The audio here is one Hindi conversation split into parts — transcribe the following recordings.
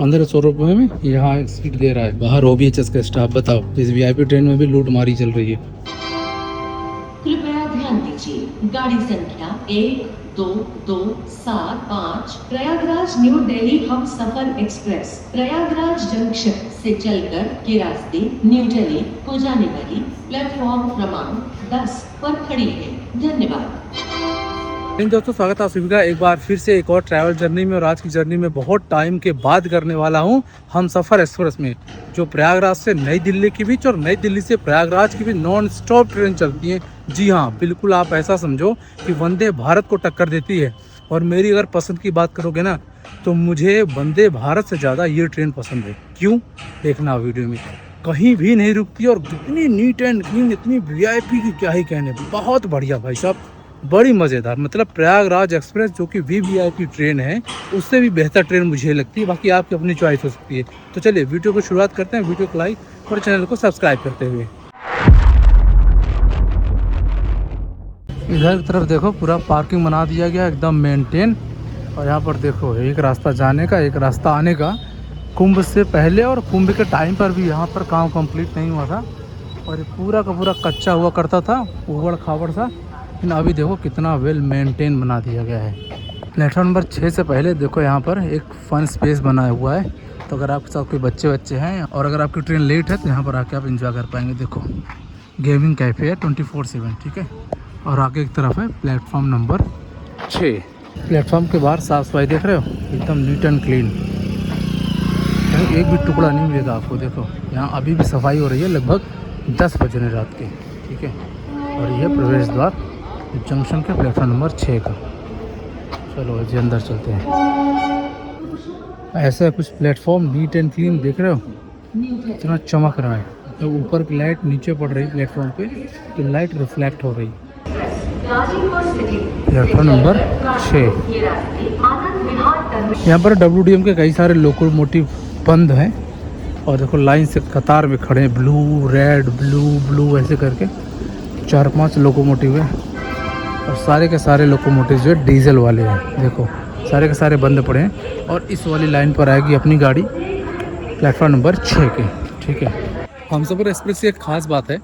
1500 रुपये में यहाँ एक सीट दे रहा है बाहर OBHS का स्टाफ। बताओ, इस VIP ट्रेन में भी लूट मारी चल रही है। कृपया ध्यान दीजिए, गाड़ी संख्या 12275 Prayagraj new Delhi Humsafar express Prayagraj junction से चलकर के रास्ते न्यू दिल्ली को जाने वाली प्लेटफॉर्म क्रमांक 10 पर खड़ी है। धन्यवाद। दोस्तों, स्वागत है आप सभी का एक बार फिर से एक और ट्रैवल जर्नी में। और आज की जर्नी में बहुत टाइम के बाद करने वाला हूँ हमसफर एक्सप्रेस में, जो प्रयागराज से नई दिल्ली के बीच और नई दिल्ली से प्रयागराज की भी नॉन स्टॉप ट्रेन चलती है। जी हाँ, बिल्कुल आप ऐसा समझो कि वंदे भारत को टक्कर देती है। और मेरी अगर पसंद की बात करोगे ना, तो मुझे वंदे भारत से ज़्यादा ये ट्रेन पसंद है। क्यों, देखना वीडियो में। कहीं भी नहीं रुकती और इतनी नीट एंड क्लीन, इतनी VIP की क्या ही कहने, बहुत बढ़िया भाई साहब, बड़ी मज़ेदार। मतलब प्रयागराज एक्सप्रेस जो कि VVIP ट्रेन है, उससे भी बेहतर ट्रेन मुझे लगती है। बाकी आपकी अपनी चॉइस हो सकती है। तो चलिए वीडियो को शुरुआत करते हैं, वीडियो को लाइक और चैनल को सब्सक्राइब करते हुए। इधर की तरफ देखो, पूरा पार्किंग बना दिया गया एकदम मेंटेन। और यहाँ पर देखो, एक रास्ता जाने का, एक रास्ता आने का। कुंभ से पहले और कुंभ के टाइम पर भी यहाँ पर काम कंप्लीट नहीं हुआ था और ये पूरा का पूरा कच्चा हुआ करता था, उबड़ खाबड़ सा। लेकिन अभी देखो कितना वेल मेंटेन बना दिया गया है। प्लेटफॉर्म नंबर 6 से पहले देखो, यहाँ पर एक फन स्पेस बनाया हुआ है। तो अगर आपके साथ कोई बच्चे हैं और अगर आपकी ट्रेन लेट है तो यहाँ पर आके आप इंजॉय कर पाएंगे। देखो, गेमिंग कैफ़े है 24/7, ठीक है। और आगे की तरफ है प्लेटफॉर्म नंबर 6। प्लेटफॉर्म के बाहर साफ़ सफाई देख रहे हो, एकदम नीट एंड क्लीन, एक भी टुकड़ा नहीं मिलेगा आपको। देखो, यहाँ अभी भी सफाई हो रही है, लगभग 10 बजे रात के, ठीक है। और ये प्रवेश द्वार जंक्शन के प्लेटफॉर्म नंबर 6 का। चलो जी अंदर चलते हैं। ऐसा कुछ प्लेटफॉर्म नीट एंड क्लीन देख रहे हो, इतना चमक रहा है। तो ऊपर की लाइट नीचे पड़ रही प्लेटफॉर्म पे, तो लाइट रिफ्लेक्ट हो रही। प्लेटफॉर्म नंबर 6, यहाँ पर WDM के कई सारे लोकोमोटिव बंद हैं। और देखो लाइन से कतार में खड़े हैं, ब्लू रेड ब्लू ऐसे करके 4-5 लोकोमोटिव है। और सारे के सारे लोकोमोटिव जो है डीजल वाले हैं। देखो सारे के सारे बंद पड़े हैं। और इस वाली लाइन पर आएगी अपनी गाड़ी प्लेटफॉर्म नंबर 6 के, ठीक है। हमसफर एक्सप्रेस की एक ख़ास बात है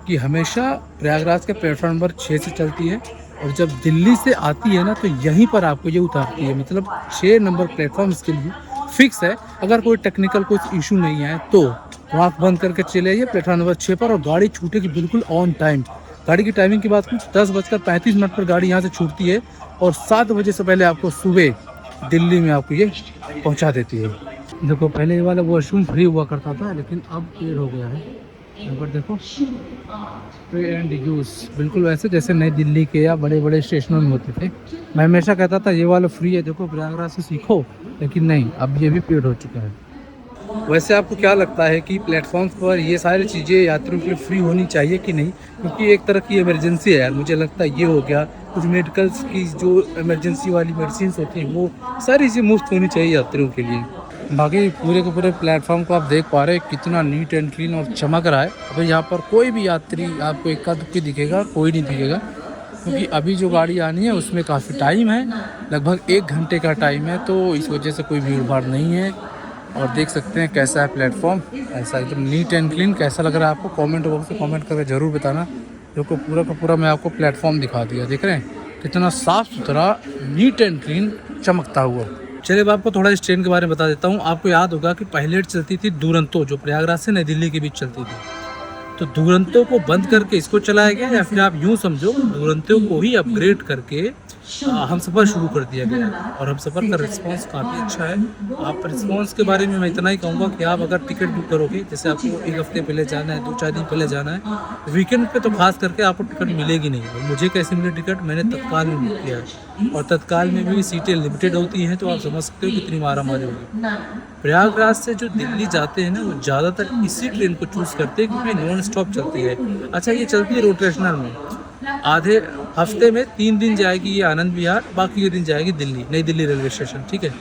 कि हमेशा प्रयागराज के प्लेटफॉर्म नंबर 6 से चलती है। और जब दिल्ली से आती है ना, तो यहीं पर आपको ये उतारती है। मतलब 6 नंबर प्लेटफॉर्म इसके लिए फिक्स है। अगर कोई टेक्निकल कुछ इशू नहीं है तो आँख बंद करके चले आइए प्लेटफॉर्म नंबर 6 पर, और गाड़ी छूटेगी बिल्कुल ऑन टाइम। गाड़ी की टाइमिंग की बात करूँ, 10:35 पर गाड़ी यहाँ से छूटती है और 7 बजे से पहले आपको सुबह दिल्ली में आपको ये पहुँचा देती है। देखो, पहले ये वाला वॉशरूम फ्री हुआ करता था, लेकिन अब पेड हो गया है। यहाँ पर देखो, फ्री एंड यूज़, बिल्कुल वैसे जैसे नई दिल्ली के या बड़े बड़े स्टेशनों में होते थे। मैं हमेशा कहता था ये वाला फ्री है, देखो प्रयागराज से सीखो, लेकिन नहीं, अब ये भी पेड हो चुका है। वैसे आपको क्या लगता है कि प्लेटफॉर्म्स पर ये सारी चीज़ें यात्रियों के लिए फ्री होनी चाहिए कि नहीं? क्योंकि एक तरह की इमरजेंसी है यार, मुझे लगता है ये हो गया। कुछ मेडिकल्स की जो इमरजेंसी वाली मेडिसिन होती हैं, वो सारी चीज़ें मुफ्त होनी चाहिए यात्रियों के लिए। बाकी पूरे के पूरे प्लेटफॉर्म को आप देख पा रहे हैं कितना नीट एंड क्लीन और चमक रहा है। अभी यहाँ पर कोई भी यात्री आपको इक्का दुक्की दिखेगा, कोई नहीं दिखेगा, क्योंकि अभी जो गाड़ी आनी है उसमें काफ़ी टाइम है, लगभग 1 घंटे का टाइम है। तो इस वजह से कोई भीड़ भाड़ नहीं है। और देख सकते हैं कैसा है प्लेटफॉर्म, ऐसा एकदम नीट एंड क्लीन। कैसा लग रहा है आपको कमेंट बॉक्स में कमेंट करके ज़रूर बताना। जो को पूरा का पूरा मैं आपको प्लेटफॉर्म दिखा दिया, देख रहे हैं कितना साफ़ सुथरा, नीट एंड क्लीन, चमकता हुआ। चलिए, मैं आपको थोड़ा इस ट्रेन के बारे में बता देता हूँ। आपको याद होगा कि पहले चलती थी दुरंतो, जो प्रयागराज से नई दिल्ली के बीच चलती थी। तो दुरंतो को बंद करके इसको चलाया गया, या फिर आप यूँ समझो दुरंतो को ही अपग्रेड करके हमसफर शुरू कर दिया गया। और हमसफर का रिस्पांस काफ़ी अच्छा है। आप रिस्पांस के बारे में मैं इतना ही कहूँगा कि आप अगर टिकट बुक करोगे, जैसे आपको 1 हफ्ते पहले जाना है, 2-4 दिन पहले जाना है, वीकेंड पे तो खास करके आपको टिकट मिलेगी नहीं। और मुझे कैसे मिले टिकट, मैंने तत्काल में बुक किया है। और तत्काल में भी सीटें लिमिटेड होती हैं, तो आप समझ सकते हो कितनी मारामारी होगी। प्रयागराज से जो दिल्ली जाते हैं ना, वो ज़्यादातर इसी ट्रेन को चूज़ करते हैं क्योंकि नॉन स्टॉप चलती है। अच्छा, ये चलती है रोटेशनल में, आधे हफ्ते में 3 दिन जाएगी ये आनंद विहार, बाकी के दिन जाएगी दिल्ली, नई दिल्ली रेलवे स्टेशन, ठीक है।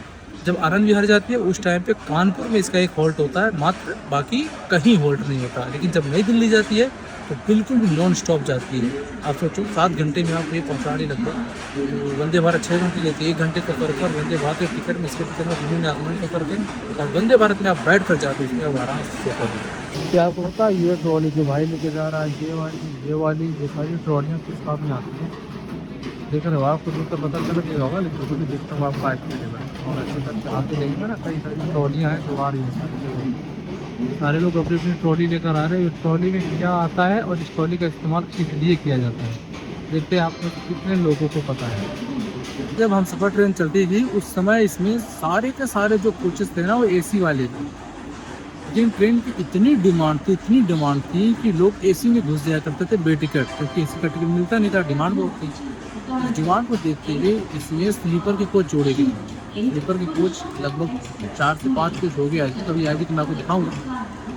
जब आनंद विहार जाती है उस टाइम पे कानपुर में इसका एक हॉल्ट होता है मात्र, बाकी कहीं हॉल्ट नहीं होता। लेकिन जब नई दिल्ली जाती है तो बिल्कुल भी नॉन स्टॉप जाती है। आप सोचो 7 घंटे में आपको ये पहुँचाने लगभग। तो वंदे भारत 6 घंटे लेती है, 1 घंटे का फर्क पर वंदे भारत के टिकट में इसके टिकट में विभिन्न आगमन का फर्क है। और वंदे भारत में आप बैठ कर जाते हैं, उसमें आराम से सफर है। क्या आपको पता है ये ट्रॉली जो भाई लेके जा रहा है, ये सारी ट्रॉलियाँ किस काम में आती हैं? देख रहे हो आपको तो पता चल गया होगा, लेकिन तो देखता हूँ आपको और ऐसे करके आते रहेंगे ना, कई सारी ट्रॉलियाँ हैं जो आ रही हैं। सारे लोग अपनी अपनी ट्रॉली लेकर आ रहे हैं। ट्रॉली में क्या आता है और इस ट्रॉली का इस्तेमाल किस लिए किया जाता है, देखते हैं आप में कितने लोगों को पता है। जब हम सफ़र ट्रेन चलती थी उस समय इसमें सारे के सारे जो कोचेस थे ना वो AC वाले थे। लेकिन ट्रेन की इतनी डिमांड थी कि लोग AC में घुस जाया करते थे बेटिकट, क्योंकि AC का टिकट मिलता नहीं था, डिमांड बहुत थी। डिमांड को देखते हुए इसमें स्लीपर के कोच जोड़े गए। स्लीपर के कोच लगभग 4 से 5 कोच हो गया है, कभी आएगी तो मैं आपको दिखाऊंगा।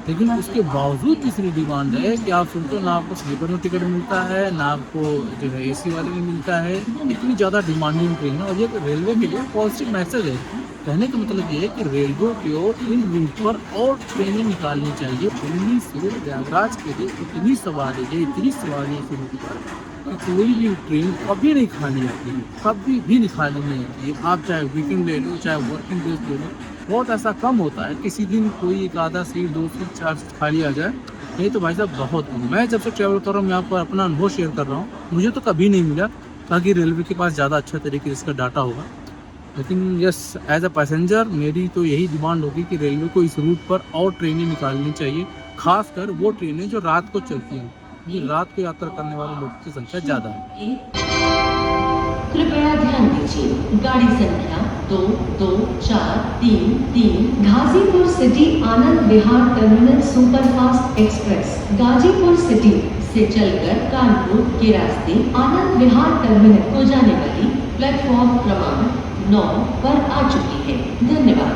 लेकिन उसके बावजूद इतनी डिमांड है कि आप सुनते हो ना आपको स्लीपर में टिकट मिलता है ना आपको जो है AC वाले में मिलता है। इतनी ज़्यादा डिमांडिंग ट्रेन है और ये रेलवे के लिए पॉजिटिव मैसेज है। कहने का मतलब ये है कि रेलवे को इन रूट पर और ट्रेनें निकालनी चाहिए। दिल्ली से प्रयागराज के लिए इतनी सवारी है इस रूट पर, कोई भी ट्रेन कभी नहीं खाली आती है, कभी भी नहीं खाली नहीं आती है। आप चाहे वीकेंड ले लो चाहे वर्किंग डेज ले लो, बहुत ऐसा कम होता है किसी दिन कोई एक आधा सीट 2 सीट 4 सीट खाली आ जाए। नहीं तो भाई साहब बहुत कम। मैं जब से ट्रैवल कर रहा हूँ मैं आपको अपना अनुभव शेयर कर रहा हूँ, मुझे तो कभी नहीं मिला। ताकि रेलवे के पास ज़्यादा अच्छा तरीके से इसका डाटा होगा। लेकिन यस, एज अ पैसेंजर मेरी तो यही डिमांड होगी कि रेलवे को इस रूट पर और ट्रेनें निकालनी चाहिए, खासकर वो ट्रेनें जो रात को चलती हैं। ये रात को यात्रा करने वाले लोगों की संख्या ज़्यादा है। कृपया ध्यान दीजिए, गाड़ी संख्या 22433 Ghazipur city Anand Vihar terminal superfast express Ghazipur city से चलकर कानपुर के रास्ते आनंद विहार टर्मिनल को जाने वाली प्लेटफॉर्म क्रमांक 9 पर आ चुकी है। धन्यवाद।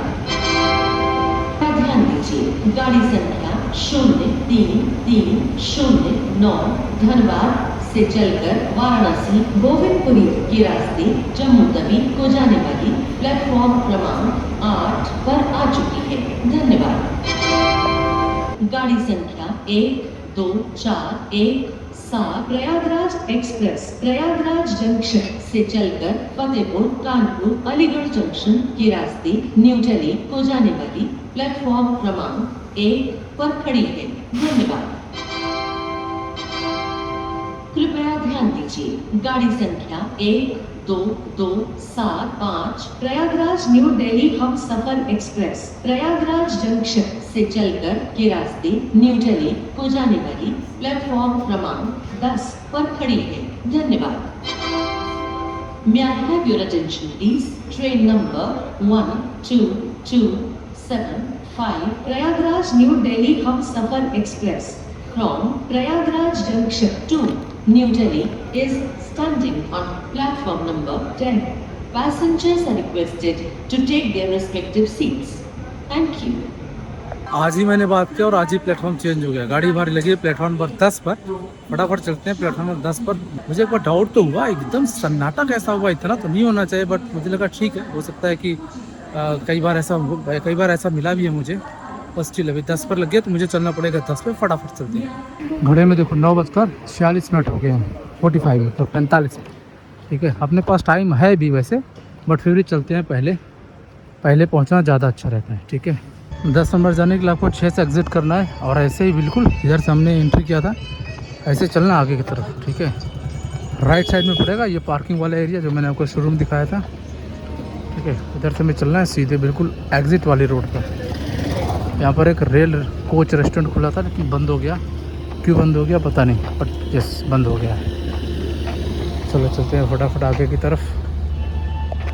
ध्यान दीजिए, गाड़ी संख्या 03309 धनबाद से चलकर वाराणसी गोविंदपुरी के रास्ते जम्मू तवी को जाने वाली प्लेटफॉर्म क्रमांक 8 पर आ चुकी है। धन्यवाद। गाड़ी संख्या 12417 प्रयागराज एक्सप्रेस प्रयागराज जंक्शन से चलकर फतेहपुर कानपुर अलीगढ़ जंक्शन के रास्ते न्यू दिल्ली को जाने वाली प्लेटफॉर्म क्रमांक 1 पर खड़ी है। धन्यवाद। कृपया ध्यान दीजिए, गाड़ी संख्या 12275 प्रयागराज न्यू दिल्ली हम सफर एक्सप्रेस प्रयागराज जंक्शन से चलकर के रास्ते न्यू दिल्ली को जाने वाली प्लेटफॉर्म क्रमांक 10 पर खड़ी है। धन्यवाद। May I have your attention please? Train number 12275 Prayagraj New Delhi Humsafar Express from Prayagraj Junction to New Delhi is standing on platform number 10. Passengers are requested to take their respective seats. Thank you. आज ही मैंने बात किया और आज ही प्लेटफॉर्म चेंज हो गया। गाड़ी भारी लगी है प्लेटफॉर्म नंबर 10 पर। फटाफट चलते हैं प्लेटफॉर्म नंबर 10 पर। मुझे एक बार डाउट तो हुआ, एकदम सन्नाटा कैसा हुआ, इतना तो नहीं होना चाहिए, बट मुझे लगा ठीक है, हो सकता है कि कई बार ऐसा मिला भी है मुझे। बस ठीक है, अभी 10 पर लग गया तो मुझे चलना पड़ेगा 10 पर। फटाफट चलते हैं। घड़े में देखो 9:46 हो गए हैं, 45 मिनट तो 45 मिनट, ठीक है। अपने पास टाइम है भी वैसे, बट फिर भी चलते हैं। पहले पहुँचना ज़्यादा अच्छा रहता है, ठीक है। 10 नंबर जाने के लिए आपको 6 से एग्जिट करना है और ऐसे ही बिल्कुल इधर से हमने एंट्री किया था, ऐसे चलना आगे की तरफ, ठीक है। राइट साइड में पड़ेगा ये पार्किंग वाला एरिया जो मैंने आपको शोरूम दिखाया था, ठीक है। इधर से हमें चलना है सीधे बिल्कुल एग्जिट वाली रोड पर। यहाँ पर एक रेल कोच रेस्टोरेंट खुला था लेकिन बंद हो गया। क्यों बंद हो गया पता नहीं, बट यस बंद हो गया है। चलो चलते हैं फटाफट आगे की तरफ।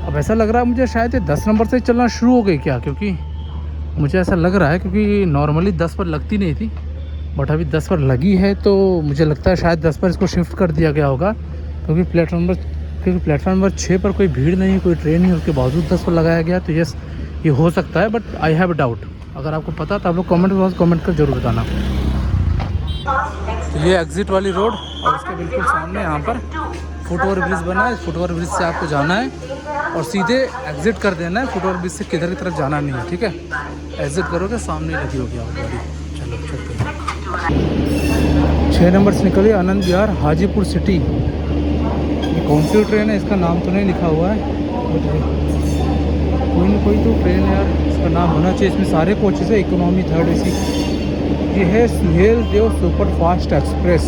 अब ऐसा लग रहा है मुझे शायद ये 10 नंबर से चलना शुरू हो गई क्या, क्योंकि मुझे ऐसा लग रहा है, क्योंकि नॉर्मली 10 पर लगती नहीं थी, बट अभी 10 पर लगी है तो मुझे लगता है शायद 10 पर इसको शिफ्ट कर दिया गया होगा। क्योंकि प्लेटफॉर्म नंबर 6 पर कोई भीड़ नहीं, कोई ट्रेन नहीं, उसके बावजूद 10 पर लगाया गया। तो यस ये हो सकता है, बट आई हैव डाउट। अगर आपको पता तो आप लोग कमेंट कर जरूर बताना। तो ये एग्जिट वाली रोड और उसके बिल्कुल सामने यहाँ पर फुटओवर ब्रिज बना है। फुटओवर ब्रिज से आपको जाना है और सीधे एग्जिट कर देना है। फुटओवर ब्रिज से किधर की तरफ जाना नहीं है, ठीक है। एग्जिट करोगे सामने लगी होगी आपकी गाड़ी। चलो चलते हैं। 6 नंबर से निकली आनंद विहार हाजीपुर सिटी। ये कौन सी ट्रेन है इसका नाम तो नहीं लिखा हुआ है, बट कोई ना कोई तो ट्रेन है यार, इसका नाम होना चाहिए। इसमें सारे कोचेस है, इकोनॉमी, थर्ड एसी। ये है Suhel Dev super fast express.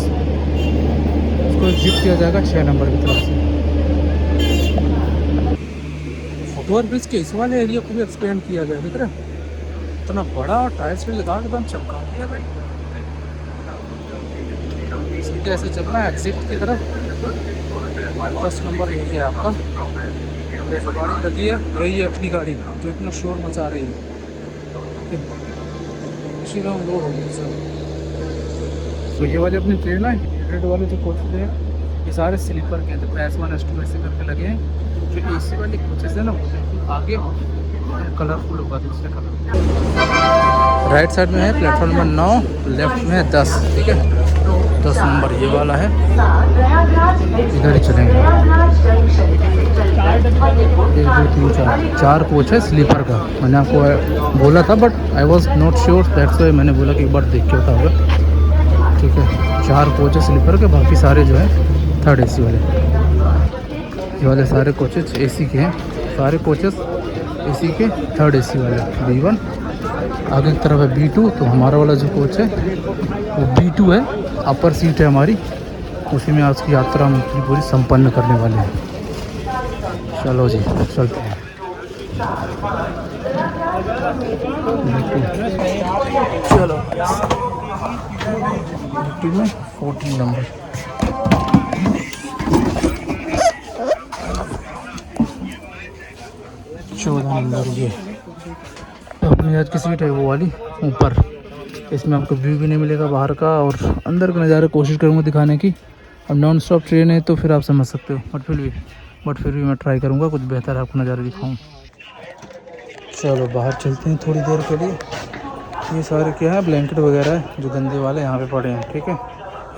इसको एग्जिट किया जाएगा 6 नंबर की तरफ से। फुटओवर ब्रिज के इस वाले एरिया को भी एक्सपेंड किया गया, दिख रहा है इतना बड़ा, और टाइल्स भी लगा के एकदम चमका दिया भाई। सीधे ऐसे चलना है एग्जिट की तरफ। 10 नंबर यही है आपका। गाड़ी लगी है, यही है अपनी गाड़ी जो इतना शोर मचा रही है। इसी का लोड हो गया सर। तो ये वाले अपनी ट्रेन है, रेड वाले जो कोचेज हैं ये सारे स्लीपर के हैं, तो S1 S2 ऐसे करके लगे हैं। जो AC वाले कोचेज है ना वो आगे कलरफुल होगा दूसरे कलर। राइट साइड में है प्लेटफॉर्म नंबर 9, लेफ्ट में है 10, ठीक है 10 नंबर ये वाला है। इधर ही चलेंगे। 1 2 3 4 कोच है स्लीपर का। मैंने आपको बोला था but I was not sure, that's why मैंने बोला कि एक बार देख के होता होगा, ठीक है। 4 कोच है स्लीपर के, बाकी सारे जो है थर्ड AC वाले। ये वाले सारे कोचेस AC के हैं, सारे कोचेस AC के थर्ड AC वाले। B1 आगे की तरफ है B2, तो हमारा वाला जो कोच है वो B2 है, अपर सीट है हमारी, उसी में आज की यात्रा हम पूरी संपन्न करने वाले हैं। चलो जी चलते हैं। चलो B2 में 14 नंबर। ये अपनी आज की सीट है वो वाली ऊपर। इसमें आपको व्यू भी नहीं मिलेगा बाहर का, और अंदर का नज़ारा कोशिश करूँगा दिखाने की। अब नॉन स्टॉप ट्रेन है तो फिर आप समझ सकते हो, बट फिर भी मैं ट्राई करूँगा कुछ बेहतर आपको नज़ारा दिखाऊँ। चलो बाहर चलते हैं थोड़ी देर के लिए। ये सारे क्या है, ब्लैंकेट वगैरह है जो गंदे वाले यहाँ पे पड़े हैं, ठीक है।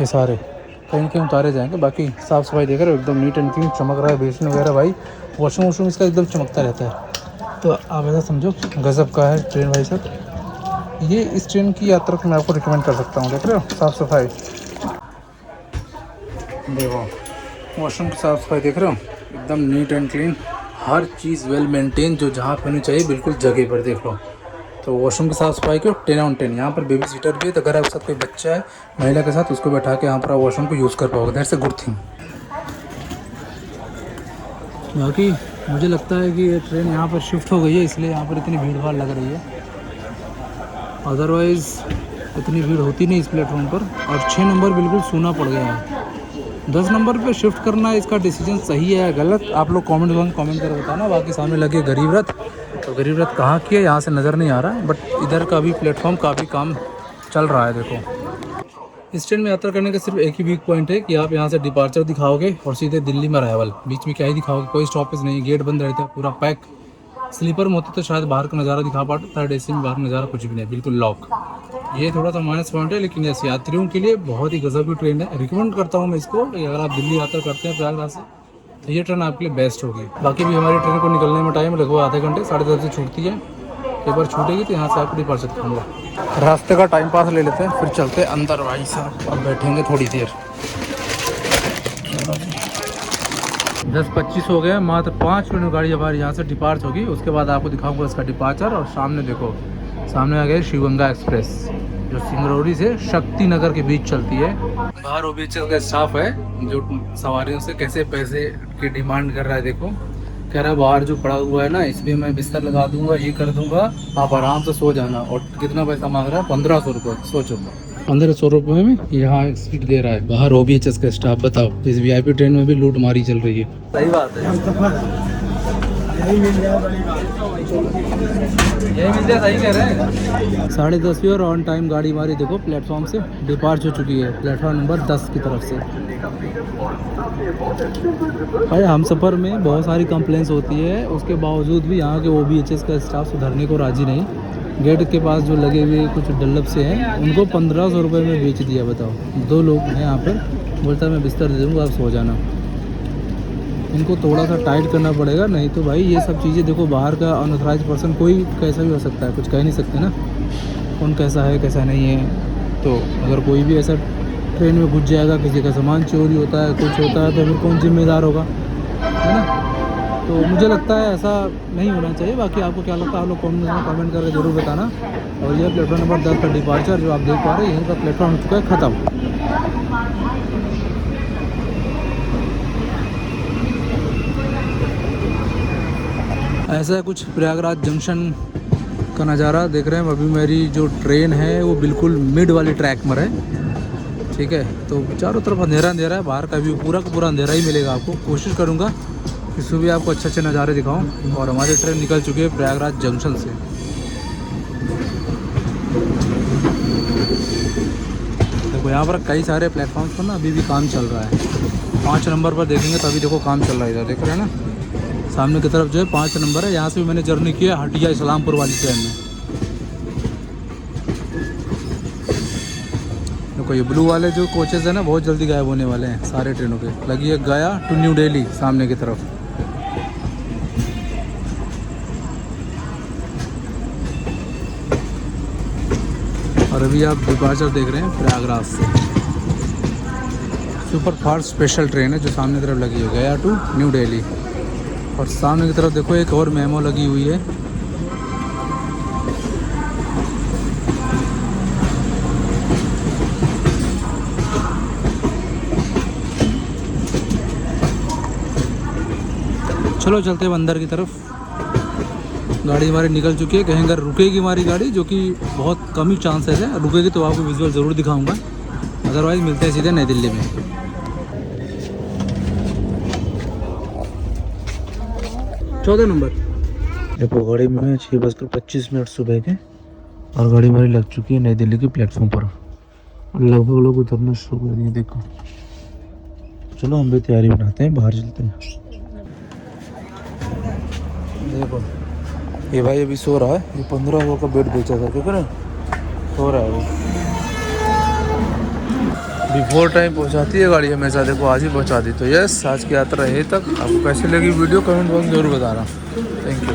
ये सारे कहीं कहीं उतारे जाएंगे। बाकी साफ़ सफाई देख रहे हो, एकदम नीट एंड क्लीन चमक रहा है। बेसिन वगैरह भाई, वॉशरूम इसका एकदम चमकता रहता है। तो आप ऐसा समझो गज़ब का है ट्रेन भाई साहब। ये इस ट्रेन की यात्रा को मैं आपको रिकमेंड कर सकता हूँ। देख रहे हो साफ़ सफाई, देखो वॉशरूम की साफ़ सफाई देख रहे हो, एकदम neat and clean, her cheese well maintain, जो जहाँ पे होनी चाहिए बिल्कुल जगह पर। देख लो तो वॉशरूम की साफ़ सफाई को 10 on 10। यहाँ पर बेबी सीटर भी है, तो अगर आपके साथ कोई बच्चा है महिला के साथ, उसको बैठा के यहाँ पर वॉशरूम को यूज़ कर पाओगे। That's a good thing. बाकी मुझे लगता है कि ये ट्रेन यहाँ पर शिफ्ट हो गई है, इसलिए यहाँ पर इतनी भीड़ भाड़ लग रही है, अदरवाइज़ इतनी भीड़ होती नहीं इस प्लेटफॉर्म पर। और 6 नंबर बिल्कुल सूना पड़ गया है। 10 नंबर पे शिफ्ट करना इसका डिसीजन सही है या गलत, आप लोग कमेंट कर बताना। बाकी सामने लगे गरीब रथ, तो गरीब रथ कहाँ की है यहाँ से नज़र नहीं आ रहा, बट इधर का भी प्लेटफॉर्म काफ़ी काम चल रहा है। देखो इस ट्रेन में यात्रा करने का सिर्फ एक ही वीक पॉइंट है कि आप यहाँ से डिपार्चर दिखाओगे और सीधे दिल्ली में अराइवल। बीच में क्या ही दिखाओगे, कोई स्टॉपेज नहीं, गेट बंद रहता है, पूरा पैक। स्लीपर में होते तो शायद बाहर का नज़ारा दिखा पाते, थर्ड AC में बाहर का नज़ारा कुछ भी नहीं, बिल्कुल लॉक। ये थोड़ा सा माइनस पॉइंट है, लेकिन ऐसे यात्रियों के लिए बहुत ही गजब की ट्रेन है। रिकमेंड करता हूँ मैं इसको, अगर आप दिल्ली यात्रा करते हैं प्रयागराज से तो ये ट्रेन आपके लिए बेस्ट होगी। बाकी भी हमारी ट्रेन को निकलने में टाइम लगभग आधे घंटे, 10:30 से छूटती है। एक बार छूटेगी तो यहाँ से आपको डिपार्चर दिखाऊंगा। रास्ते का टाइम पास ले लेते हैं, फिर चलते हैं अंदर भाई साहब, और बैठेंगे थोड़ी देर। 10:25 हो गए, मात्र 5 मिनट गाड़ी हमारी यहाँ से डिपार्च होगी। उसके बाद आपको दिखाऊंगा इसका डिपार्चर। और सामने देखो, सामने आ गया शिवगंगा एक्सप्रेस, जो सिंगरौली से शक्ति नगर के बीच चलती है। बाहर OBHS का स्टाफ है जो सवारियों से कैसे पैसे की डिमांड कर रहा है। देखो कह रहा है बाहर जो पड़ा हुआ है ना, इसमें मैं बिस्तर लगा दूंगा, ये कर दूंगा, आप आराम से सो जाना। और कितना पैसा मांग रहा है, 1500 रुपये। सोचो 1500 रुपये में यहाँ एक सीट दे रहा है बाहर OBHS का स्टाफ। बताओ, इस VIP ट्रेन में भी लूट मारी चल रही है। सही बात है, यही मिल जाए, सही कह रहे हैं। 10:30 और ऑन टाइम गाड़ी हमारी देखो प्लेटफॉर्म से डिपार्च हो चुकी है, प्लेटफॉर्म नंबर 10 की तरफ से। भाई हम सफ़र में बहुत सारी कंप्लेंट्स होती है, उसके बावजूद भी यहाँ के OBHS का स्टाफ सुधरने को राजी नहीं। गेट के पास जो लगे हुए कुछ डल्लप से हैं, उनको 1500 रुपये में बेच दिया। बताओ, 2 लोग हैं यहाँ पर, बोलता है मैं बिस्तर दे दूँगा, आप सो जाना। इनको थोड़ा सा टाइट करना पड़ेगा, नहीं तो भाई ये सब चीज़ें देखो, बाहर का अनऑथराइज पर्सन कोई कैसा भी हो सकता है, कुछ कह नहीं सकते ना कौन कैसा है कैसा नहीं है। तो अगर कोई भी ऐसा ट्रेन में घुस जाएगा, किसी का सामान चोरी होता है, कुछ होता है, तो फिर कौन जिम्मेदार होगा, है ना। तो मुझे लगता है ऐसा नहीं होना चाहिए। बाकी आपको क्या लगता है, आप लोग कमेंट करके ज़रूर बताना। और ये प्लेटफॉर्म नंबर 10 का डिपार्चर जो आप देख पा रहे हैं, यहीं का प्लेटफॉर्म हो चुका है ख़त्म। ऐसा है कुछ प्रयागराज जंक्शन का नज़ारा देख रहे हैं। अभी मेरी जो ट्रेन है वो बिल्कुल मिड वाली ट्रैक पर है, ठीक है। तो चारों तरफ अंधेरा अंधेरा है, बाहर का व्यू पूरा का पूरा अंधेरा ही मिलेगा आपको। कोशिश करूँगा कि सुबह आपको अच्छे अच्छे नज़ारे दिखाऊं। और हमारी ट्रेन निकल चुकी है प्रयागराज जंक्शन से। देखो यहाँ पर कई सारे प्लेटफॉर्म्स पर ना अभी भी काम चल रहा है। 5 नंबर पर देखेंगे तो अभी देखो काम चल रहा है, इधर देख रहे हैं ना, सामने की तरफ जो है 5 नंबर है। यहाँ से भी मैंने जर्नी की है हटिया इस्लामपुर वाली ट्रेन में। देखो ये ब्लू वाले जो कोचेज़ हैं ना, बहुत जल्दी गायब होने वाले हैं सारे ट्रेनों के। लगी है गया टू न्यू दिल्ली सामने की तरफ। और अभी आप डिपार्चर देख रहे हैं प्रयागराज से। सुपर फास्ट स्पेशल ट्रेन है जो सामने की तरफ लगी है, गया टू न्यू दिल्ली। और सामने की तरफ देखो एक और मेमो लगी हुई है। चलो चलते हैं अंदर की तरफ। गाड़ी हमारी निकल चुकी है। कहीं अगर रुकेगी हमारी गाड़ी, जो कि बहुत कम ही चांसेस है, रुकेगी तो आपको विजुअल ज़रूर दिखाऊंगा। अदरवाइज़ मिलते हैं सीधे नई दिल्ली में। 14 नंबर। देखो गाड़ी में है 6:25 सुबह के, और गाड़ी हमारी लग चुकी है नई दिल्ली के प्लेटफॉर्म पर। लगभग लोग उतरना शुरू कर दिए देखो। चलो हम भी तैयारी बनाते हैं, बाहर चलते हैं। देखो ये भाई अभी सो रहा है। ये 1500 का बेड बेचा था, ठीक है ना, सो रहा है वो। बिफोर टाइम पहुंचाती है गाड़ी हमेशा। देखो आज ही पहुंचा दी। तो यस, आज की यात्रा यहीं तक। आपको कैसी लगी वीडियो कमेंट बॉक्स में जरूर बताना। Thank you.